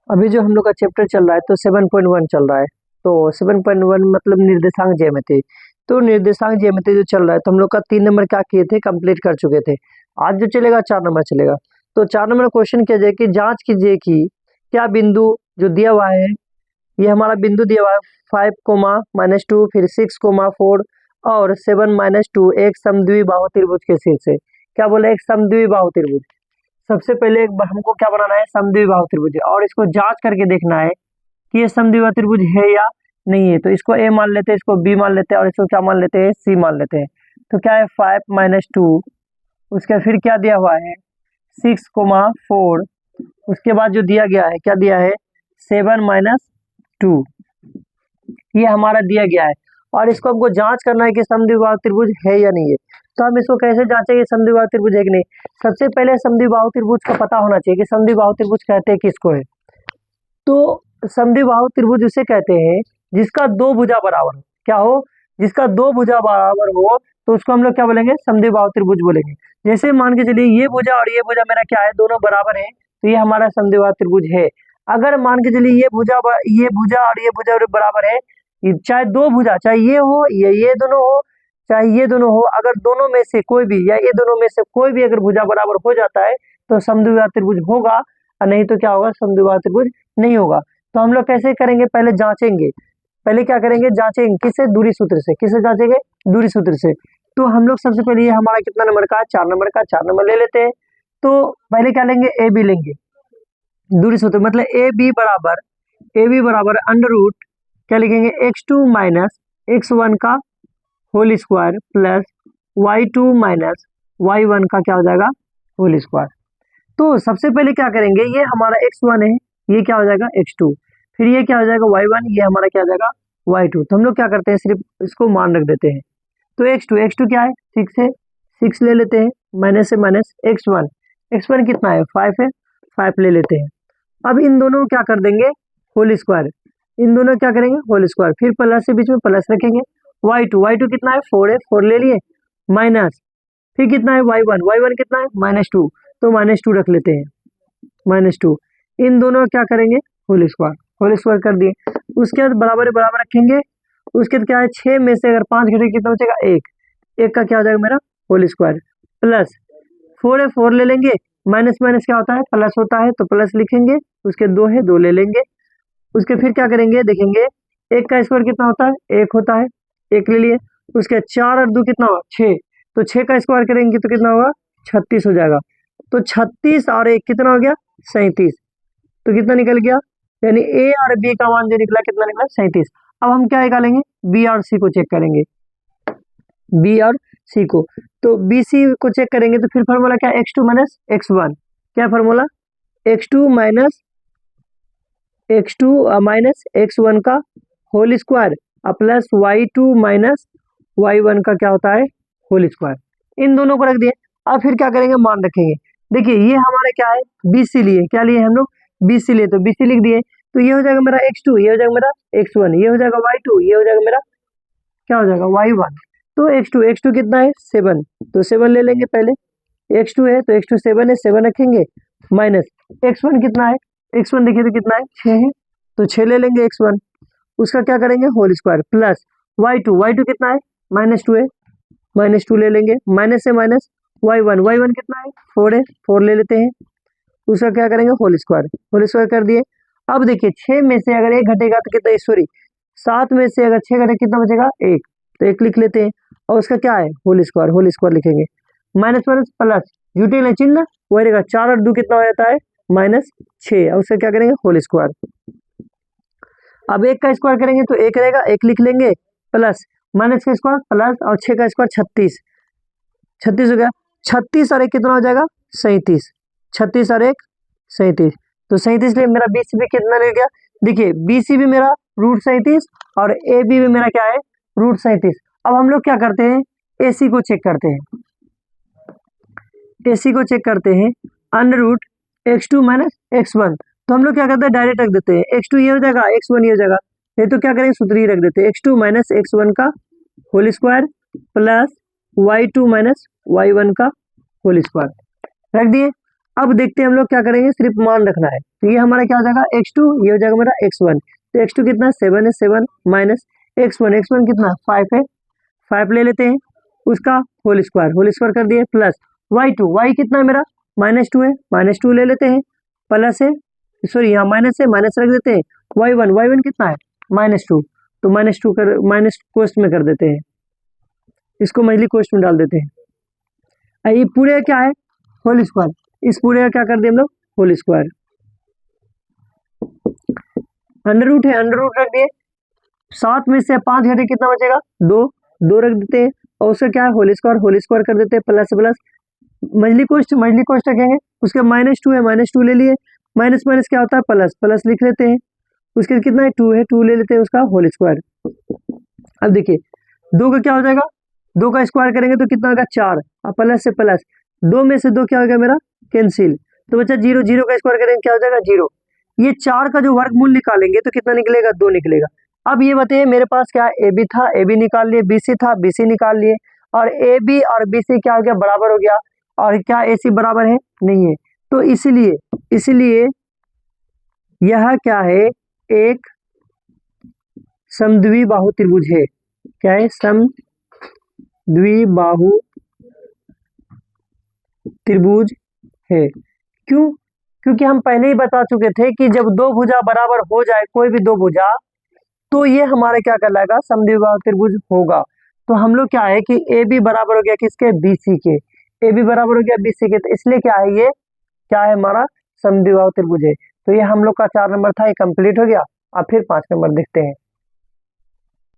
अभी जो हम लोग का चैप्टर चल रहा है तो 7.1 चल रहा है। तो 7.1 मतलब निर्देशांक ज्यामिति। तो निर्देशांक ज्यामिति जो चल रहा है तो हम लोग का 3 नंबर क्या किए थे, कंप्लीट कर चुके थे। आज जो चलेगा 4 नंबर चलेगा। तो 4 नंबर क्वेश्चन किया जाए कि जांच कीजिए कि क्या बिंदु जो दिया हुआ है, ये हमारा बिंदु दिया हुआ है 5, -2 फिर 6, 4 और 7, -2 एक समद्विबाहु त्रिभुज के शीर्ष से। क्या बोला, एक समद्विबाहु त्रिभुज। सबसे पहले एक बार हमको क्या बनाना है, समद्विबाहु त्रिभुज, और इसको जांच करके देखना है कि ये समद्विबाहु त्रिभुज है या नहीं है। तो इसको ए मान लेते हैं, इसको बी मान लेते हैं और इसको क्या मान लेते हैं, सी मान लेते हैं। तो क्या है 5, -2, उसके फिर क्या दिया हुआ है 6, 4, उसके बाद जो दिया गया है क्या दिया है 7, -2, ये हमारा दिया गया है। और इसको हमको जांच करना है कि समद्विबाहु त्रिभुज है या नहीं है। तो हम इसको कैसे जांचेंगे समद्विबाहु त्रिभुज है कि नहीं। सबसे पहले समद्विबाहु त्रिभुज का पता होना चाहिए कि समद्विबाहु त्रिभुज कहते हैं किसको है। तो समद्विबाहु त्रिभुज उसे कहते हैं जिसका दो भुजा बराबर हो। क्या हो, जिसका दो भुजा बराबर हो तो उसको हम लोग क्या बोलेंगे, समद्विबाहु त्रिभुज बोलेंगे। जैसे मान के चलिए ये भुजा और ये भुजा मेरा क्या है, दोनों बराबर है, तो ये हमारा समद्विबाहु त्रिभुज है। अगर मान के चलिए ये भुजा और ये भुजा बराबर है, चाहे दो भुजा, चाहे ये हो ये दोनों हो, चाहे ये दोनों हो, अगर दोनों में से कोई भी या ये दोनों में से कोई भी अगर भुजा बराबर हो जाता है तो समद्विबाहु त्रिभुज होगा, और नहीं तो क्या होगा, समद्विबाहु त्रिभुज नहीं होगा। तो हम लोग कैसे करेंगे, पहले जांचेंगे। पहले क्या करेंगे, जांचेंगे किससे, दूरी सूत्र से। किससे जांचेंगे, दूरी सूत्र से। तो हम लोग सबसे पहले ये हमारा कितना नंबर का, 4 नंबर का, 4 नंबर ले लेते हैं। तो पहले क्या लेंगे, ए बी लेंगे। दूरी सूत्र मतलब ए बी बराबर अंडर रूट क्या लिखेंगे, x2 - x1 का whole square plus y2 - y1 का क्या हो जाएगा, होल स्क्वायर। तो सबसे पहले क्या करेंगे, ये हमारा x1 है, ये क्या हो जाएगा x2, फिर ये क्या हो जाएगा y1, ये हमारा क्या हो जाएगा y2। तो हम लोग क्या करते हैं, सिर्फ इसको मान रख देते हैं। तो x2 क्या है 6 है, 6 ले लेते हैं, माइनस से माइनस x1 कितना है 5 है, 5 ले लेते हैं। अब इन दोनों को क्या कर देंगे, होल स्क्वायर। इन दोनों क्या करेंगे, होल स्क्वायर, फिर प्लस से बीच में प्लस रखेंगे। y2 कितना है 4 है, 4 ले लिए, माइनस फिर कितना है y1 कितना है -2, तो -2 रख लेते हैं, -2। इन दोनों क्या करेंगे, होल स्क्वायर कर दिए। उसके बाद बराबर बराबर रखेंगे। उसके बाद क्या है 6 में से अगर 5 घटे कितना बचेगा, एक का क्या हो जाएगा मेरा होल स्क्वायर, प्लस 4 है 4 ले लेंगे, माइनस माइनस क्या होता है, प्लस होता है, तो प्लस लिखेंगे। उसके 2 है 2 ले लेंगे। उसके फिर क्या करेंगे, देखेंगे 1 का स्क्वायर कितना होता है, 1 होता है, 1 ले लिए। उसके 4 और 2 कितना होगा 6, तो 6 का स्क्वायर करेंगे तो कितना होगा 36 हो जाएगा। तो 36 और 1 कितना हो गया 37, तो कितना निकल गया, यानी ए और बी का मान जो निकला कितना निकला 37। अब हम क्या निकालेंगे, बी और सी को चेक करेंगे, बी और सी को। तो बी सी को चेक करेंगे तो फिर फॉर्मूला क्या, x2 - x1, क्या फॉर्मूला, x2 माइनस x1 का whole square plus y2 - y1 का क्या होता है, होल स्क्वायर। इन दोनों को रख दिए। अब फिर क्या करेंगे, मान रखेंगे। देखिए ये हमारा क्या है, BC लिए, क्या लिए हम लोग, BC लिए, तो BC लिख दिए। तो ये हो जाएगा मेरा x2, ये हो जाएगा मेरा x1, ये हो जाएगा y2, ये हो जाएगा मेरा क्या हो जाएगा y1। तो x2 कितना है 7, तो 7 ले लेंगे पहले। x2 है तो x2 7 है, 7 रखेंगे, माइनस x1 कितना है, x1 देखिए तो कितना है 6 है, तो 6 ले लेंगे x1। उसका क्या करेंगे, होल स्क्वायर, प्लस y2 कितना है -2 है, -2 ले लेंगे, माइनस से माइनस y1 कितना है 4 है, 4 ले लेते हैं। उसका क्या करेंगे, होल स्क्वायर कर दिए। अब देखिए 6 में से अगर 1 घटेगा तो कितना, सॉरी 7 में से अगर 6 घटे कितना बचेगा 1, तो 1 लिख लेते हैं। और उसका क्या है, होल स्क्वायर लिखेंगे, माइनस माइनस प्लस, जुटे ना चिन्ह वही रहेगा, 4 और 2 कितना हो जाता है -6, और उसका क्या करेंगे, होल स्क्वायर। अब 1 का स्क्वायर करेंगे तो 1 रहेगा, 1 लिख लेंगे, प्लस माइनस का स्क्वायर प्लस और 6 का स्क्वायर 36 हो गया। 36 और 1 कितना हो जाएगा 37, 36 और 1 37, तो 37 लिए मेरा BC भी कितना ले गया, देखिए BC भी मेरा √37 और AB भी मेरा क्या है √37। अब हम लोग क्या करते हैं, AC को चेक करते हैं, अंडर रूट x2 - x1। तो हम लोग क्या करते हैं, डायरेक्ट रख देते हैं, x2 ये हो जाएगा, x1 ये हो जाएगा, नहीं तो क्या करेंगे, सूत्र ही रख देते हैं, x2 - x1 का whole square plus y2 - y1 का होल स्क्वायर रख दिए। अब देखते हैं हम लोग क्या करेंगे, सिर्फ मान रखना है। तो ये हमारा क्या हो जाएगा x2, ये हो जाएगा मेरा x1। तो x2 कितना 7 है, 7 माइनस x1 कितना 5 है, 5 ले लेते हैं, उसका होल स्क्वायर कर दिए, प्लस y कितना है मेरा -2 है, -2 ले लेते हैं, प्लस है, सॉरी यहाँ माइनस है, माइनस रख देते हैं, y1 कितना है -2, तो -2 कर माइनस कोष्ट में कर देते हैं, इसको मझली कोष्ट में डाल देते हैं। ये पूरे क्या है होल स्क्वायर, इस पूरे का क्या कर दिए हम लोग होल स्क्वायर, अंडर रूट है, अंडर रूट रख दिए, 7 में से 5 घटे कितना बचेगा 2 रख देते हैं, और उसका क्या है होल स्क्वायर कर देते हैं, प्लस प्लस मझली कोष्ट रखेंगे, उसके -2 है, -2 ले लिए, माइनस माइनस क्या होता है प्लस, प्लस लिख लेते हैं, उसके कितना है 2 है, 2 ले लेते हैं उसका होल स्क्वायर। अब देखिए 2 का क्या हो जाएगा, 2 का स्क्वायर करेंगे तो कितना होगा 4, और प्लस से प्लस 2 में से 2 क्या हो गया मेरा कैंसिल, तो बच्चा 0, 0 का स्क्वायर करेंगे क्या हो जाएगा 0। ये 4 का जो वर्गमूल निकालेंगे तो कितना निकलेगा 2 निकलेगा। अब ये बताइए मेरे पास क्या ए बी था, ए बी निकाल लिए, बी सी था, बी सी निकाल लिए, और ए बी और बी सी क्या हो गया बराबर हो गया, और क्या ए सी बराबर है नहीं है, तो इसलिए यह क्या है एक समद्विबाहु त्रिभुज है, क्या है समद्विबाहु त्रिभुज है। क्यों, क्योंकि हम पहले ही बता चुके थे कि जब दो भुजा बराबर हो जाए, कोई भी दो भुजा, तो ये हमारा क्या कहलाएगा समद्विबाहु त्रिभुज होगा। तो हम लोग क्या है कि ए बी बराबर हो गया किसके बी सी के, ए बी बराबर हो गया बी सी के, तो इसलिए क्या है ये क्या है हमारा समद्विबाहु त्रिभुज है। तो ये हम लोग का 4 नंबर था, ये कंप्लीट हो गया। अब फिर 5 नंबर देखते हैं।